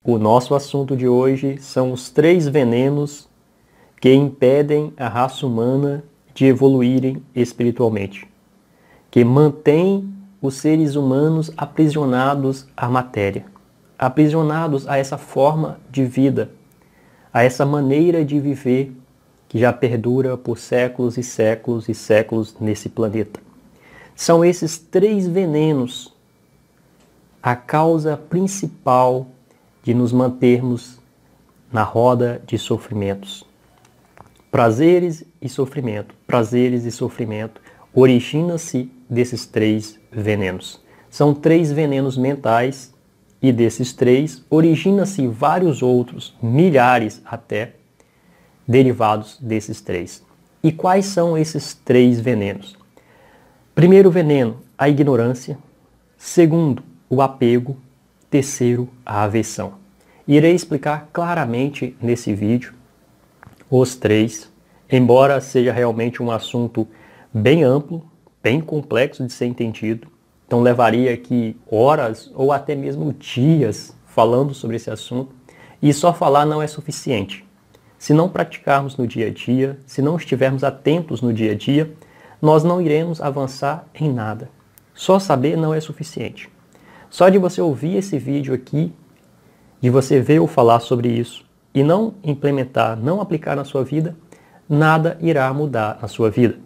O nosso assunto de hoje são os 3 venenos que impedem a raça humana de evoluírem espiritualmente, que mantêm os seres humanos aprisionados à matéria, aprisionados a essa forma de vida, a essa maneira de viver que já perdura por séculos e séculos e séculos nesse planeta. São esses 3 venenos a causa principal de nos mantermos na roda de sofrimentos. Prazeres e sofrimento, origina-se desses 3 venenos. São 3 venenos mentais e desses 3 origina-se vários outros, milhares até, derivados desses 3. E quais são esses 3 venenos? Primeiro veneno, a ignorância. Segundo, o apego. Terceiro, a aversão. Irei explicar claramente nesse vídeo os 3, embora seja realmente um assunto bem amplo, bem complexo de ser entendido. Então levaria aqui horas ou até mesmo dias falando sobre esse assunto. E só falar não é suficiente. Se não praticarmos no dia a dia, se não estivermos atentos no dia a dia, nós não iremos avançar em nada. Só saber não é suficiente. Só de você ouvir esse vídeo aqui, de você ver eu falar sobre isso e não implementar, não aplicar na sua vida, nada irá mudar na sua vida.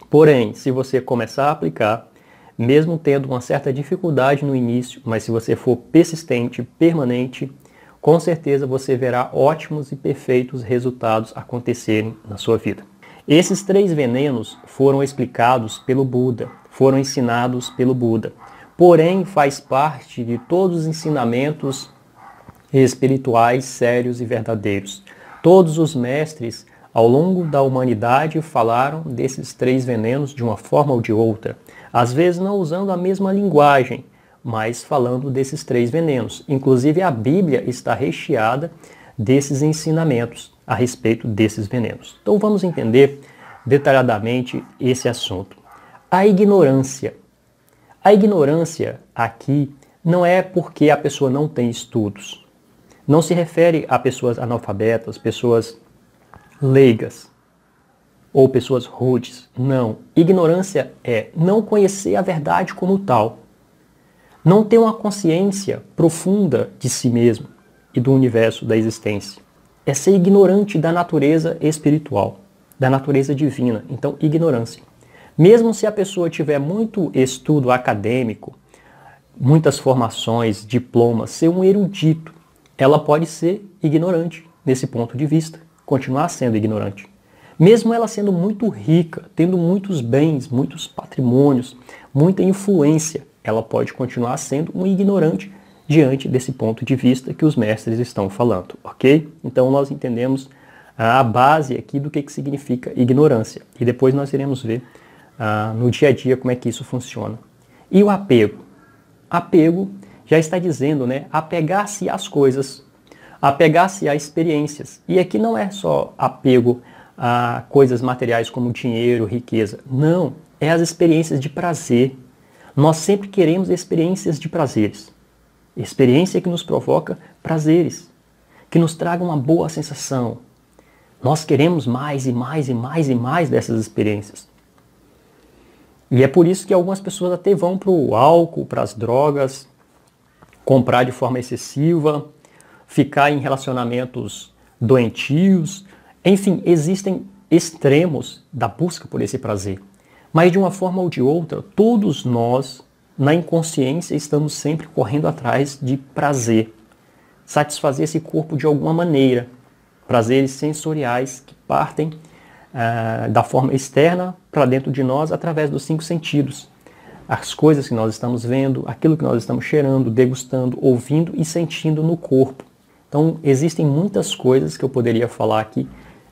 Porém, se você começar a aplicar, mesmo tendo uma certa dificuldade no início, mas se você for persistente, permanente, com certeza você verá ótimos e perfeitos resultados acontecerem na sua vida. Esses 3 venenos foram explicados pelo Buda, foram ensinados pelo Buda. Porém, faz parte de todos os ensinamentos espirituais sérios e verdadeiros. Todos os mestres, ao longo da humanidade, falaram desses 3 venenos de uma forma ou de outra. Às vezes não usando a mesma linguagem, mas falando desses 3 venenos. Inclusive, a Bíblia está recheada desses ensinamentos a respeito desses venenos. Então, vamos entender detalhadamente esse assunto. A ignorância. A ignorância aqui não é porque a pessoa não tem estudos. Não se refere a pessoas analfabetas, pessoas leigas ou pessoas rudes. Não. Ignorância é não conhecer a verdade como tal. Não ter uma consciência profunda de si mesmo e do universo, da existência. É ser ignorante da natureza espiritual, da natureza divina. Então, ignorância. Mesmo se a pessoa tiver muito estudo acadêmico, muitas formações, diplomas, ser um erudito, ela pode ser ignorante nesse ponto de vista, continuar sendo ignorante. Mesmo ela sendo muito rica, tendo muitos bens, muitos patrimônios, muita influência, ela pode continuar sendo um ignorante diante desse ponto de vista que os mestres estão falando, ok? Então nós entendemos a base aqui do que significa ignorância. E depois nós iremos ver no dia a dia como é que isso funciona. E o apego? Apego já está dizendo, né? Apegar-se às coisas, apegar-se a experiências. E aqui não é só apego a coisas materiais como dinheiro, riqueza. Não, é as experiências de prazer. Nós sempre queremos experiências de prazeres. Experiência que nos provoca prazeres, que nos traga uma boa sensação. Nós queremos mais e mais e mais e mais dessas experiências. E é por isso que algumas pessoas até vão para o álcool, para as drogas, comprar de forma excessiva, ficar em relacionamentos doentios. Enfim, existem extremos da busca por esse prazer. Mas de uma forma ou de outra, todos nós, na inconsciência, estamos sempre correndo atrás de prazer. Satisfazer esse corpo de alguma maneira. Prazeres sensoriais que partem da forma externa para dentro de nós através dos 5 sentidos. As coisas que nós estamos vendo, aquilo que nós estamos cheirando, degustando, ouvindo e sentindo no corpo. Então, existem muitas coisas que eu poderia falar aqui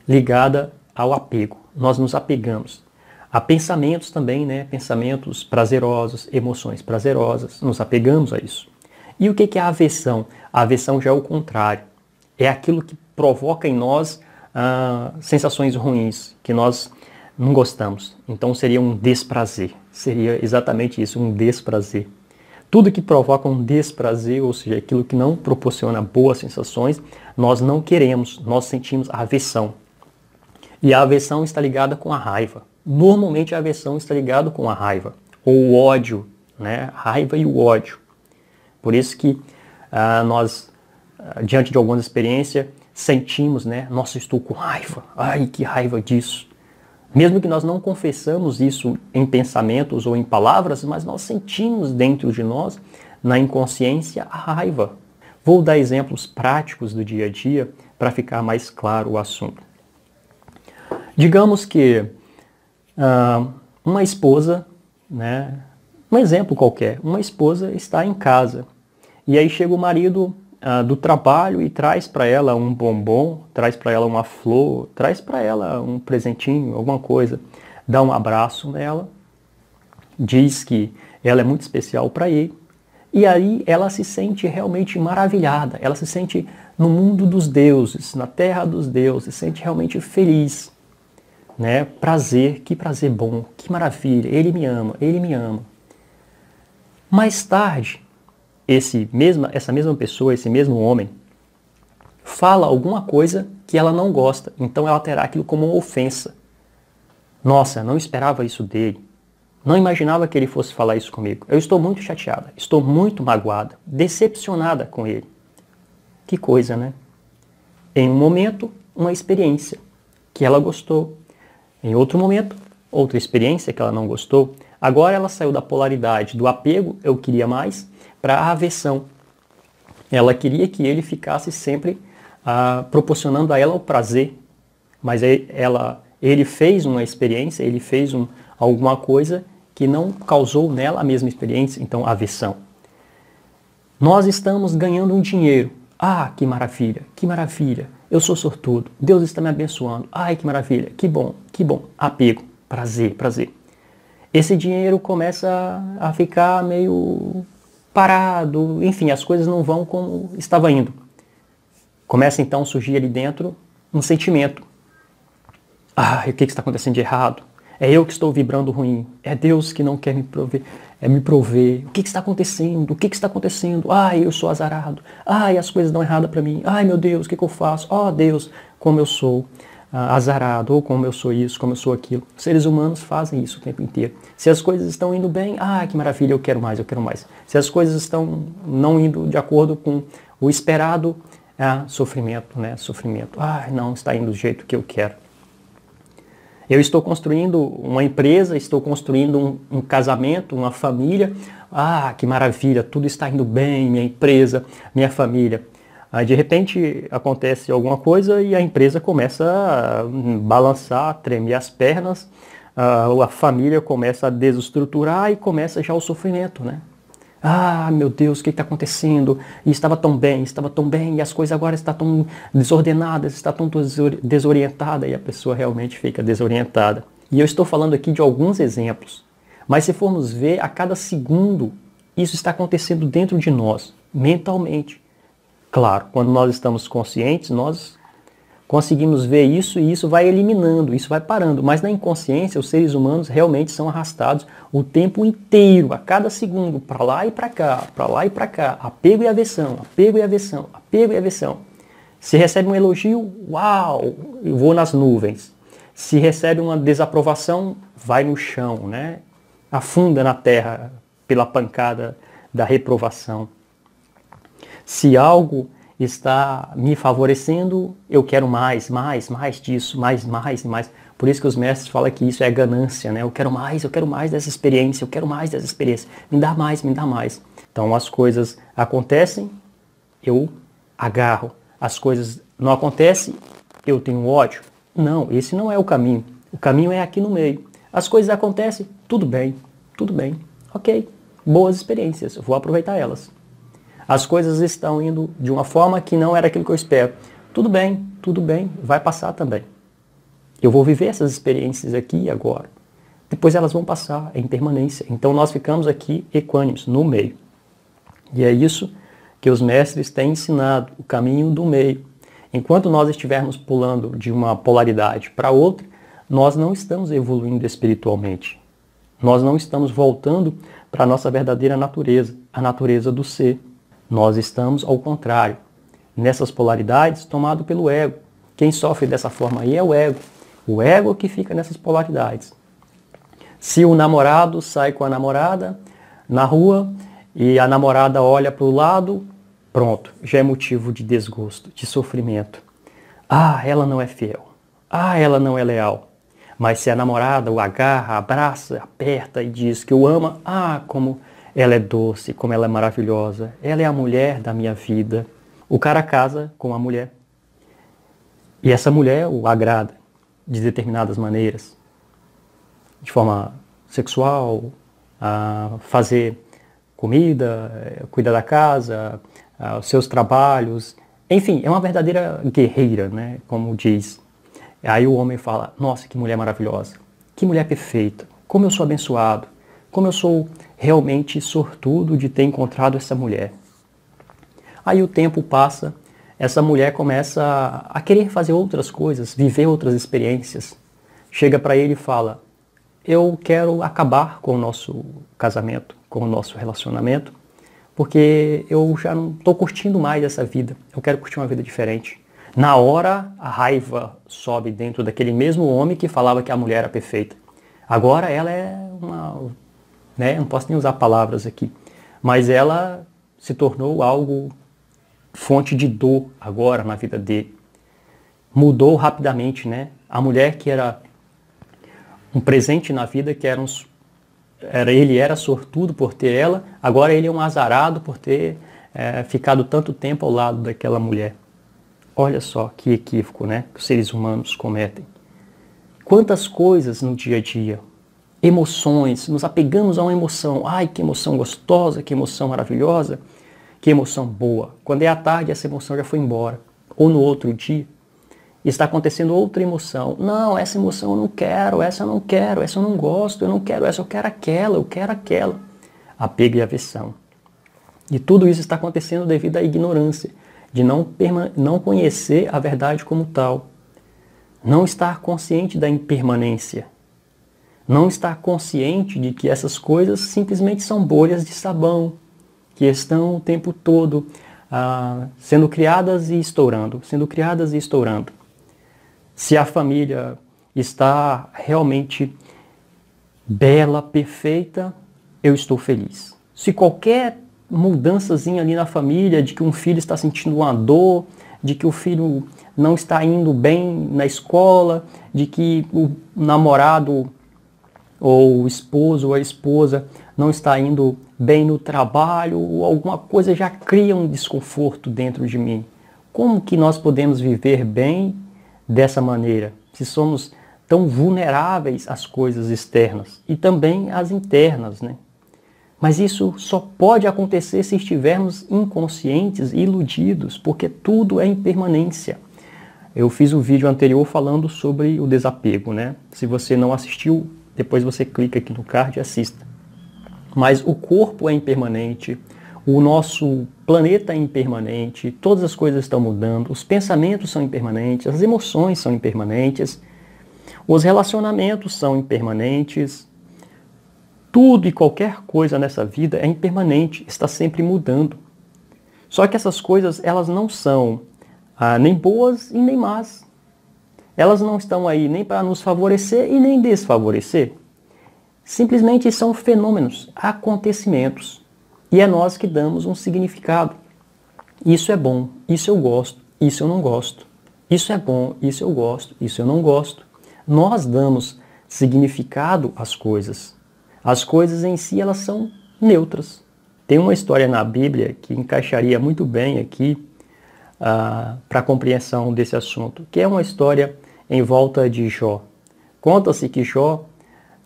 ligada ao apego. Nós nos apegamos. Há pensamentos também, né? Pensamentos prazerosos, emoções prazerosas. Nos apegamos a isso. E o que é a aversão? A aversão já é o contrário. É aquilo que provoca em nós sensações ruins, que nós não gostamos. Então seria um desprazer. Seria exatamente isso, um desprazer. Tudo que provoca um desprazer, ou seja, aquilo que não proporciona boas sensações, nós não queremos, nós sentimos aversão. E a aversão está ligada com a raiva. Normalmente a aversão está ligada com a raiva, ou o ódio, né? A raiva e o ódio. Por isso que nós, diante de alguma experiência, sentimos, né? Nossa, estou com raiva. Ai, que raiva disso. Mesmo que nós não confessamos isso em pensamentos ou em palavras, mas nós sentimos dentro de nós, na inconsciência, a raiva. Vou dar exemplos práticos do dia a dia para ficar mais claro o assunto. Digamos que uma esposa, né, um exemplo qualquer, uma esposa está em casa e aí chega o marido do trabalho e traz para ela um bombom, traz para ela uma flor, traz para ela um presentinho, alguma coisa, dá um abraço nela, diz que ela é muito especial para ele, e aí ela se sente realmente maravilhada, ela se sente no mundo dos deuses, na terra dos deuses, se sente realmente feliz, né? Prazer, que prazer bom, que maravilha, ele me ama, ele me ama. Mais tarde, essa mesma pessoa, esse mesmo homem, fala alguma coisa que ela não gosta, então ela terá aquilo como uma ofensa. Nossa, não esperava isso dele. Não imaginava que ele fosse falar isso comigo. Eu estou muito chateada, estou muito magoada, decepcionada com ele. Que coisa, né? Em um momento, uma experiência que ela gostou. Em outro momento, outra experiência que ela não gostou. Agora ela saiu da polaridade do apego, eu queria mais, para a aversão. Ela queria que ele ficasse sempre proporcionando a ela o prazer, mas ele fez uma experiência, ele fez alguma coisa que não causou nela a mesma experiência, então aversão. Nós estamos ganhando um dinheiro. Ah, que maravilha, eu sou sortudo, Deus está me abençoando. Ai, que maravilha, que bom, apego, prazer. Esse dinheiro começa a ficar meio parado, enfim, as coisas não vão como estava indo. Começa então a surgir ali dentro um sentimento. Ah, o que está acontecendo de errado? É eu que estou vibrando ruim. É Deus que não quer me prover. O que está acontecendo? O que está acontecendo? Ai, eu sou azarado. Ai, as coisas dão errado para mim. Ai, meu Deus, o que eu faço? Oh, Deus, como eu sou azarado, ou como eu sou isso, como eu sou aquilo. Os seres humanos fazem isso o tempo inteiro. Se as coisas estão indo bem, que maravilha, eu quero mais. Se as coisas estão não indo de acordo com o esperado, sofrimento, né? Sofrimento. Não está indo do jeito que eu quero. Eu estou construindo uma empresa, estou construindo um casamento, uma família. Que maravilha, tudo está indo bem, minha empresa, minha família. De repente acontece alguma coisa e a empresa começa a balançar, tremer as pernas, a família começa a desestruturar e começa já o sofrimento, né? Meu Deus, o que está acontecendo? E estava tão bem, e as coisas agora estão tão desordenadas, está tão desorientada, e a pessoa realmente fica desorientada. E eu estou falando aqui de alguns exemplos, mas se formos ver, a cada segundo, isso está acontecendo dentro de nós, mentalmente. Claro, quando nós estamos conscientes, nós conseguimos ver isso e isso vai eliminando, isso vai parando. Mas na inconsciência, os seres humanos realmente são arrastados o tempo inteiro, a cada segundo, para lá e para cá, apego e aversão, apego e aversão, apego e aversão. Se recebe um elogio, uau, eu vou nas nuvens. Se recebe uma desaprovação, vai no chão, né? Afunda na terra pela pancada da reprovação. Se algo está me favorecendo, eu quero mais disso, mais. Por isso que os mestres falam que isso é ganância, né? Eu quero mais dessa experiência, Me dá mais. Então as coisas acontecem, eu agarro. As coisas não acontecem, eu tenho ódio. Não, esse não é o caminho. O caminho é aqui no meio. As coisas acontecem, tudo bem. Ok, boas experiências, eu vou aproveitar elas. As coisas estão indo de uma forma que não era aquilo que eu espero. Tudo bem, vai passar também. Eu vou viver essas experiências aqui e agora. Depois elas vão passar, é impermanência. Então nós ficamos aqui equânimes, no meio. E é isso que os mestres têm ensinado, o caminho do meio. Enquanto nós estivermos pulando de uma polaridade para outra, nós não estamos evoluindo espiritualmente. Nós não estamos voltando para a nossa verdadeira natureza, a natureza do ser. Nós estamos ao contrário, nessas polaridades, tomado pelo ego. Quem sofre dessa forma aí é o ego que fica nessas polaridades. Se o namorado sai com a namorada na rua e a namorada olha para o lado, pronto, já é motivo de desgosto, de sofrimento. Ah, ela não é fiel. Ah, ela não é leal. Mas se a namorada o agarra, abraça, aperta e diz que o ama, ah, como ela é doce, como ela é maravilhosa. Ela é a mulher da minha vida. O cara casa com a mulher. E essa mulher o agrada de determinadas maneiras. De forma sexual, fazer comida, cuidar da casa, os seus trabalhos. Enfim, é uma verdadeira guerreira, né? Como diz. Aí o homem fala, nossa, que mulher maravilhosa, que mulher perfeita, como eu sou abençoado, como eu sou realmente sortudo de ter encontrado essa mulher. Aí o tempo passa, essa mulher começa a querer fazer outras coisas, viver outras experiências. Chega para ele e fala, eu quero acabar com o nosso casamento, com o nosso relacionamento, porque eu já não estou curtindo mais essa vida, eu quero curtir uma vida diferente. Na hora, a raiva sobe dentro daquele mesmo homem que falava que a mulher era perfeita. Agora ela é uma... né, não posso nem usar palavras aqui, mas ela se tornou algo, fonte de dor agora na vida dele. Mudou rapidamente, né? A mulher que era um presente na vida, que ele era sortudo por ter ela, agora ele é um azarado por ter ficado tanto tempo ao lado daquela mulher. Olha só que equívoco, né, que os seres humanos cometem. Quantas coisas no dia a dia, emoções, nos apegamos a uma emoção. Ai, que emoção gostosa, que emoção maravilhosa, que emoção boa. Quando é à tarde, essa emoção já foi embora. Ou no outro dia, está acontecendo outra emoção. Não, essa emoção eu não quero, essa eu não quero, essa eu não gosto, eu não quero essa, eu quero aquela, eu quero aquela. Apego e aversão. E tudo isso está acontecendo devido à ignorância, de não conhecer a verdade como tal. Não estar consciente da impermanência. Não estar consciente de que essas coisas simplesmente são bolhas de sabão, que estão o tempo todo sendo criadas e estourando, sendo criadas e estourando. Se a família está realmente bela, perfeita, eu estou feliz. Se qualquer mudançazinha ali na família, de que um filho está sentindo uma dor, de que o filho não está indo bem na escola, de que o namorado ou o esposo ou a esposa não está indo bem no trabalho, ou alguma coisa já cria um desconforto dentro de mim. Como que nós podemos viver bem dessa maneira, se somos tão vulneráveis às coisas externas e também às internas, né? Mas isso só pode acontecer se estivermos inconscientes e iludidos, porque tudo é impermanência. Eu fiz um vídeo anterior falando sobre o desapego, né? Se você não assistiu, depois você clica aqui no card e assista. Mas o corpo é impermanente, o nosso planeta é impermanente, todas as coisas estão mudando, os pensamentos são impermanentes, as emoções são impermanentes, os relacionamentos são impermanentes. Tudo e qualquer coisa nessa vida é impermanente, está sempre mudando. Só que essas coisas, elas não são nem boas e nem más. Elas não estão aí nem para nos favorecer e nem desfavorecer. Simplesmente são fenômenos, acontecimentos. E é nós que damos um significado. Isso é bom, isso eu gosto, isso eu não gosto. Isso é bom, isso eu gosto, isso eu não gosto. Nós damos significado às coisas. As coisas em si, elas são neutras. Tem uma história na Bíblia que encaixaria muito bem aqui para a compreensão desse assunto, que é uma história em volta de Jó. Conta-se que Jó,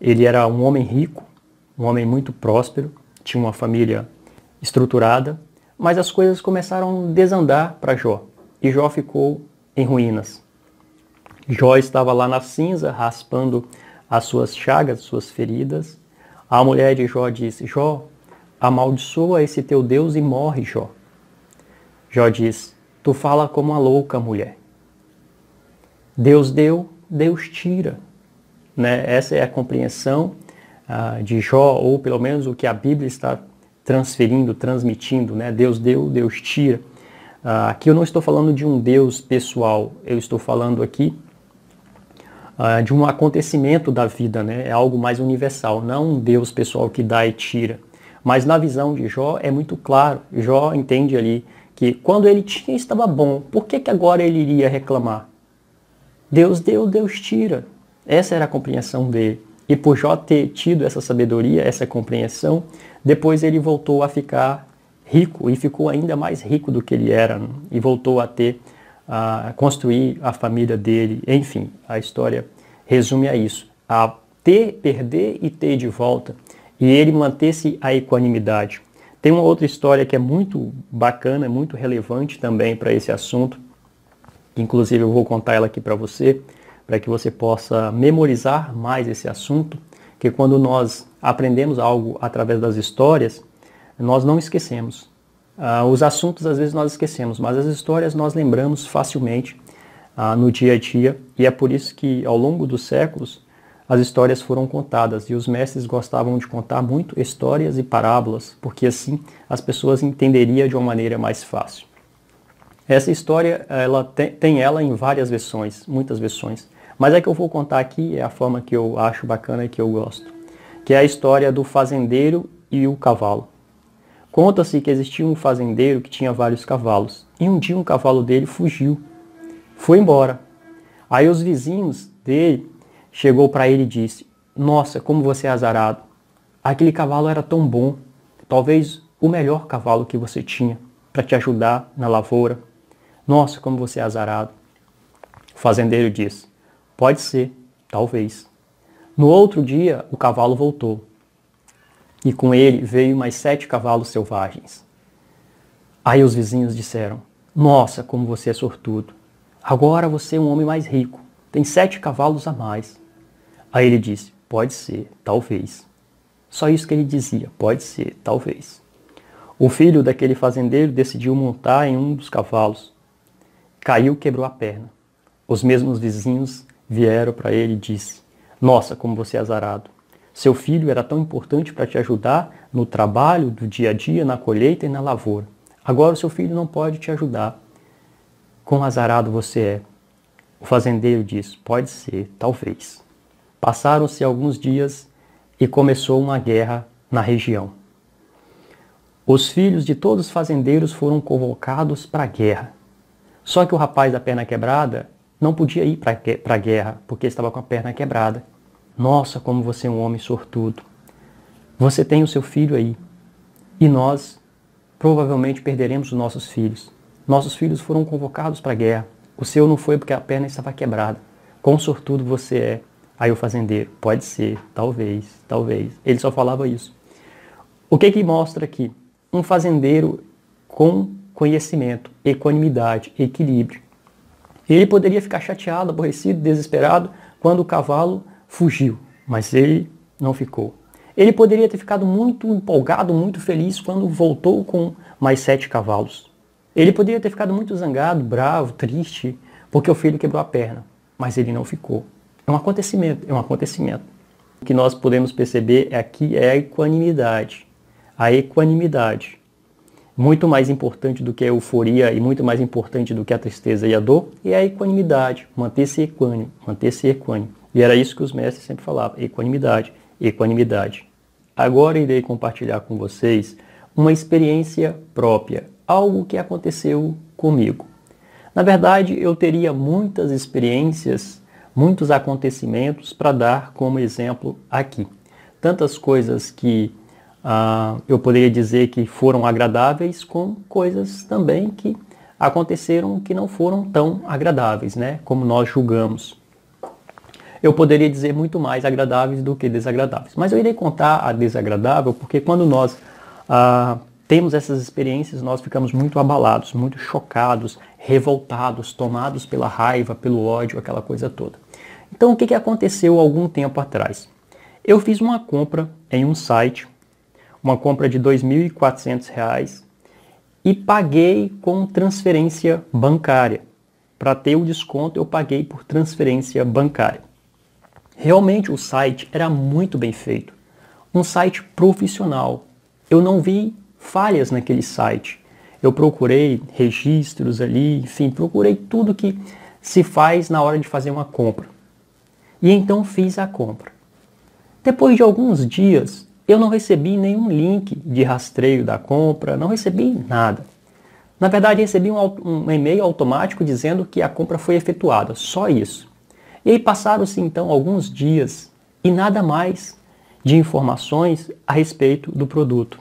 ele era um homem rico, um homem muito próspero, tinha uma família estruturada, mas as coisas começaram a desandar para Jó, e Jó ficou em ruínas. Jó estava lá na cinza, raspando as suas chagas, suas feridas. A mulher de Jó disse, Jó, amaldiçoa esse teu Deus e morre, Jó. Jó diz, tu fala como uma louca mulher. Deus deu, Deus tira. Né? Essa é a compreensão de Jó, ou pelo menos o que a Bíblia está transmitindo, né? Deus deu, Deus tira. Aqui eu não estou falando de um Deus pessoal, eu estou falando aqui de um acontecimento da vida, né? É algo mais universal, não um Deus pessoal que dá e tira. Mas na visão de Jó é muito claro, Jó entende ali que quando ele tinha estava bom, por que agora ele iria reclamar? Deus deu, Deus tira. Essa era a compreensão dele. E por Jó ter tido essa sabedoria, essa compreensão, depois ele voltou a ficar rico e ficou ainda mais rico do que ele era, né? E voltou a construir a família dele. Enfim, a história resume a isso. A ter, perder e ter de volta. E ele manter-se a equanimidade. Tem uma outra história que é muito bacana, muito relevante também para esse assunto. Inclusive eu vou contar ela aqui para você, para que você possa memorizar mais esse assunto, que quando nós aprendemos algo através das histórias, nós não esquecemos. Os assuntos às vezes nós esquecemos, mas as histórias nós lembramos facilmente no dia a dia, e é por isso que ao longo dos séculos as histórias foram contadas, e os mestres gostavam de contar muito histórias e parábolas, porque assim as pessoas entenderiam de uma maneira mais fácil. Essa história ela tem ela em várias versões, muitas versões, mas a que eu vou contar aqui é a forma que eu acho bacana e que eu gosto, que é a história do fazendeiro e o cavalo. Conta-se que existia um fazendeiro que tinha vários cavalos, e um dia um cavalo dele fugiu, foi embora. Aí os vizinhos dele chegou para ele e disse: "Nossa, como você é azarado, aquele cavalo era tão bom, talvez o melhor cavalo que você tinha para te ajudar na lavoura. Nossa, como você é azarado." O fazendeiro disse: "Pode ser, talvez." No outro dia, o cavalo voltou. E com ele veio mais 7 cavalos selvagens. Aí os vizinhos disseram: "Nossa, como você é sortudo. Agora você é um homem mais rico. Tem 7 cavalos a mais." Aí ele disse: "Pode ser, talvez." Só isso que ele dizia: "Pode ser, talvez." O filho daquele fazendeiro decidiu montar em um dos cavalos. Caiu e quebrou a perna. Os mesmos vizinhos vieram para ele e disse: "Nossa, como você é azarado. Seu filho era tão importante para te ajudar no trabalho do dia a dia, na colheita e na lavoura. Agora o seu filho não pode te ajudar. Quão azarado você é." O fazendeiro disse: "Pode ser, talvez." Passaram-se alguns dias e começou uma guerra na região. Os filhos de todos os fazendeiros foram convocados para a guerra. Só que o rapaz da perna quebrada não podia ir para a guerra, porque estava com a perna quebrada. "Nossa, como você é um homem sortudo. Você tem o seu filho aí. E nós provavelmente perderemos os nossos filhos. Nossos filhos foram convocados para a guerra. O seu não foi porque a perna estava quebrada. Quão sortudo você é." Aí o fazendeiro: "Pode ser, talvez, talvez." Ele só falava isso. O que mostra aqui? Um fazendeiro com conhecimento, equanimidade, equilíbrio. Ele poderia ficar chateado, aborrecido, desesperado quando o cavalo fugiu, mas ele não ficou. Ele poderia ter ficado muito empolgado, muito feliz quando voltou com mais 7 cavalos. Ele poderia ter ficado muito zangado, bravo, triste, porque o filho quebrou a perna, mas ele não ficou. É um acontecimento, é um acontecimento. O que nós podemos perceber aqui é a equanimidade. A equanimidade. Muito mais importante do que a euforia e muito mais importante do que a tristeza e a dor é a equanimidade. Manter-se equânime, manter-se equânime. E era isso que os mestres sempre falavam: equanimidade, equanimidade. Agora irei compartilhar com vocês uma experiência própria, algo que aconteceu comigo. Na verdade, eu teria muitas experiências, muitos acontecimentos para dar como exemplo aqui. Tantas coisas que eu poderia dizer que foram agradáveis, com coisas também que aconteceram que não foram tão agradáveis, né? Como nós julgamos. Eu poderia dizer muito mais agradáveis do que desagradáveis. Mas eu irei contar a desagradável, porque quando nós temos essas experiências, nós ficamos muito abalados, muito chocados, revoltados, tomados pela raiva, pelo ódio, aquela coisa toda. Então, o que aconteceu algum tempo atrás? Eu fiz uma compra em um site, uma compra de R$ 2.400, e paguei com transferência bancária. Para ter o desconto, eu paguei por transferência bancária. Realmente o site era muito bem feito. um site profissional. Eu não vi falhas naquele site. Eu procurei registros ali, enfim, procurei tudo que se faz na hora de fazer uma compra. E então fiz a compra. Depois de alguns dias, eu não recebi nenhum link de rastreio da compra, não recebi nada. Na verdade, recebi um e-mail automático dizendo que a compra foi efetuada, só isso. E aí passaram-se então alguns dias e nada mais de informações a respeito do produto.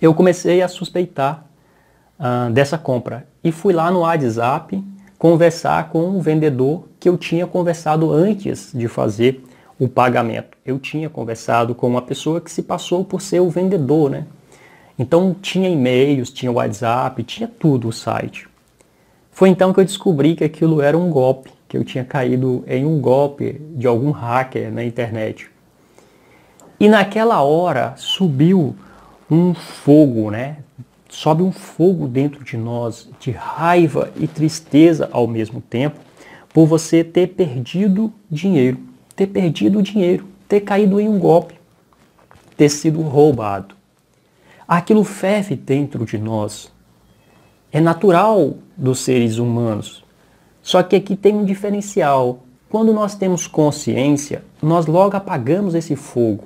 Eu comecei a suspeitar dessa compra e fui lá no WhatsApp conversar com um vendedor que eu tinha conversado antes de fazer o pagamento. Eu tinha conversado com uma pessoa que se passou por ser o vendedor, né? Então tinha e-mails, tinha WhatsApp, tinha tudo o site. Foi então que eu descobri que aquilo era um golpe, que eu tinha caído em um golpe de algum hacker na internet. E naquela hora subiu um fogo, né? Sobe um fogo dentro de nós, de raiva e tristeza ao mesmo tempo, por você ter perdido dinheiro, ter caído em um golpe, ter sido roubado. Aquilo ferve dentro de nós. É natural dos seres humanos. Só que aqui tem um diferencial. Quando nós temos consciência, nós logo apagamos esse fogo.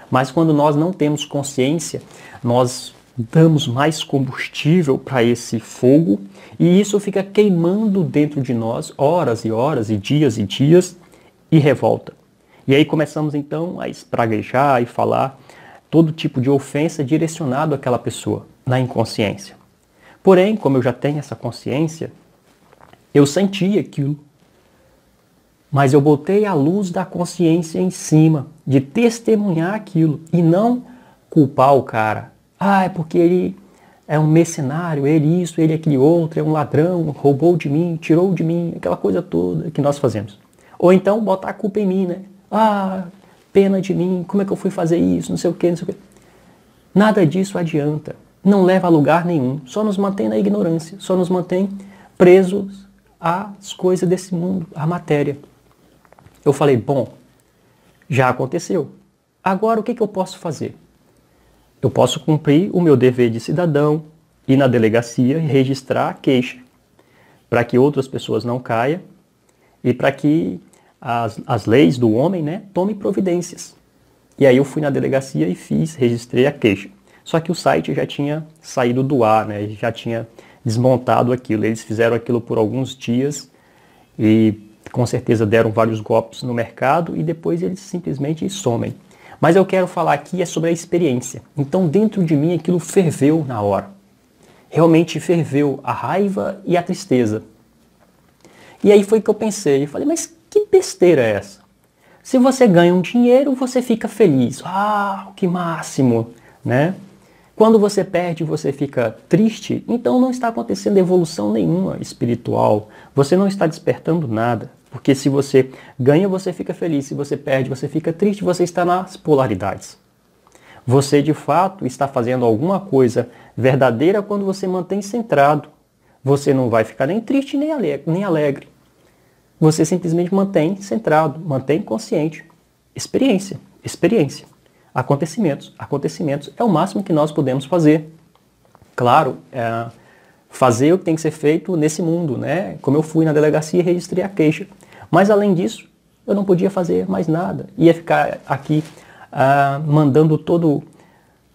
Mas quando nós não temos consciência, nós damos mais combustível para esse fogo e isso fica queimando dentro de nós horas e horas e dias e revolta. E aí começamos então a espraguejar e falar todo tipo de ofensa direcionado àquela pessoa, na inconsciência. Porém, como eu já tenho essa consciência, eu senti aquilo, mas eu botei a luz da consciência em cima, de testemunhar aquilo e não culpar o cara. Ah, é porque ele é um mercenário, ele isso, ele aquele outro, é um ladrão, roubou de mim, tirou de mim, aquela coisa toda que nós fazemos. Ou então botar a culpa em mim, né? Ah, pena de mim, como é que eu fui fazer isso, não sei o quê, não sei o quê. Nada disso adianta, não leva a lugar nenhum, só nos mantém na ignorância, só nos mantém presos às coisas desse mundo, à matéria. Eu falei, bom, já aconteceu, agora o que eu posso fazer? Eu posso cumprir o meu dever de cidadão, ir na delegacia e registrar a queixa, para que outras pessoas não caiam e para que as leis do homem, né, tomem providências. E aí eu fui na delegacia e registrei a queixa. Só que o site já tinha saído do ar, né, já tinha desmontado aquilo. Eles fizeram aquilo por alguns dias e com certeza deram vários golpes no mercado e depois eles simplesmente somem. Mas eu quero falar aqui sobre a experiência. Então dentro de mim aquilo ferveu na hora. Realmente ferveu a raiva e a tristeza. E aí foi que eu pensei, falei, mas que besteira é essa? Se você ganha um dinheiro, você fica feliz. Ah, que máximo, né? Quando você perde, você fica triste, então não está acontecendo evolução nenhuma espiritual. Você não está despertando nada. Porque se você ganha, você fica feliz. Se você perde, você fica triste. Você está nas polaridades. Você, de fato, está fazendo alguma coisa verdadeira quando você mantém centrado. Você não vai ficar nem triste nem alegre. Você simplesmente mantém centrado, mantém consciente. Experiência. Acontecimentos é o máximo que nós podemos fazer. Claro, fazer o que tem que ser feito nesse mundo, né? Como eu fui na delegacia e registrei a queixa. Mas além disso, eu não podia fazer mais nada. Ia ficar aqui mandando todo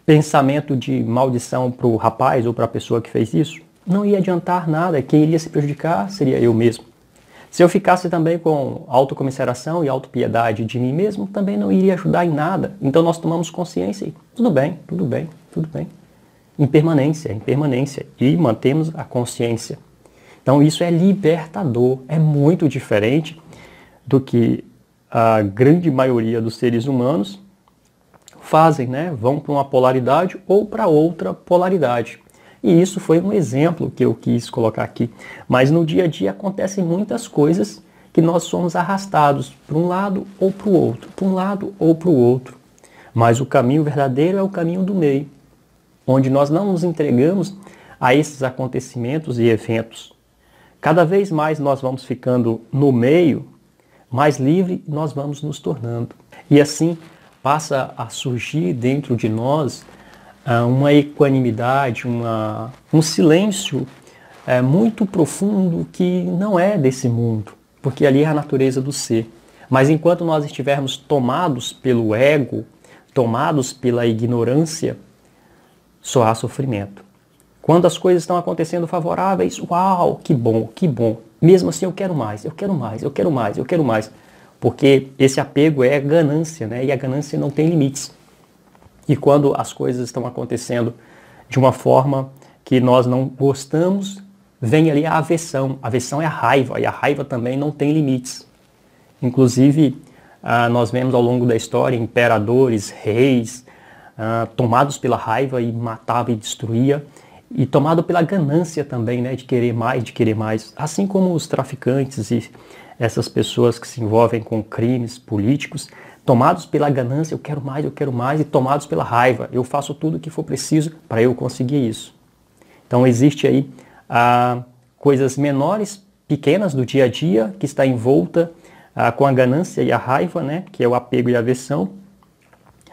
pensamento de maldição para o rapaz ou para a pessoa que fez isso. Não ia adiantar nada. Quem iria se prejudicar seria eu mesmo. Se eu ficasse também com autocomiseração e autopiedade de mim mesmo, também não iria ajudar em nada. Então nós tomamos consciência e tudo bem. Impermanência. E mantemos a consciência. Então isso é libertador. É muito diferente do que a grande maioria dos seres humanos fazem, né? Vão para uma polaridade ou para outra polaridade. E isso foi um exemplo que eu quis colocar aqui. Mas no dia a dia acontecem muitas coisas que nós somos arrastados para um lado ou para o outro. Mas o caminho verdadeiro é o caminho do meio, onde nós não nos entregamos a esses acontecimentos e eventos. Cada vez mais nós vamos ficando no meio, mais livre nós vamos nos tornando. E assim passa a surgir dentro de nós uma equanimidade, um silêncio muito profundo que não é desse mundo, porque ali é a natureza do ser. Mas enquanto nós estivermos tomados pelo ego, tomados pela ignorância, só há sofrimento. Quando as coisas estão acontecendo favoráveis, uau, que bom, que bom. Mesmo assim eu quero mais, eu quero mais, eu quero mais, eu quero mais. Porque esse apego é ganância, né? E a ganância não tem limites. E quando as coisas estão acontecendo de uma forma que nós não gostamos, vem ali a aversão. A aversão é a raiva, e a raiva também não tem limites. Inclusive, nós vemos ao longo da história imperadores, reis, tomados pela raiva e matava e destruía, e tomado pela ganância também, né, de querer mais, assim como os traficantes e essas pessoas que se envolvem com crimes políticos, tomados pela ganância, eu quero mais, e tomados pela raiva, eu faço tudo o que for preciso para eu conseguir isso. Então existe aí coisas menores, pequenas do dia a dia, que está envolta com a ganância e a raiva, né, que é o apego e a aversão,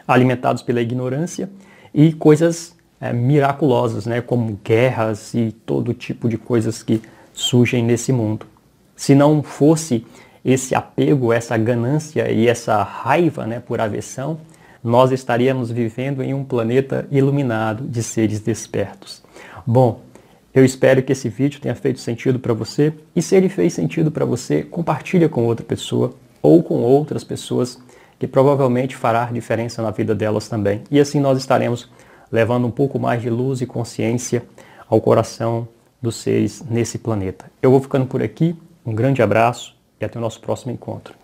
alimentados pela ignorância, e coisas miraculosas, né, como guerras e todo tipo de coisas que surgem nesse mundo. Se não fosse esse apego, essa ganância e essa raiva, né, por aversão, nós estaríamos vivendo em um planeta iluminado de seres despertos. Bom, eu espero que esse vídeo tenha feito sentido para você, e se ele fez sentido para você, compartilha com outra pessoa ou com outras pessoas que provavelmente fará diferença na vida delas também. E assim nós estaremos levando um pouco mais de luz e consciência ao coração dos seres nesse planeta. Eu vou ficando por aqui, um grande abraço e até o nosso próximo encontro.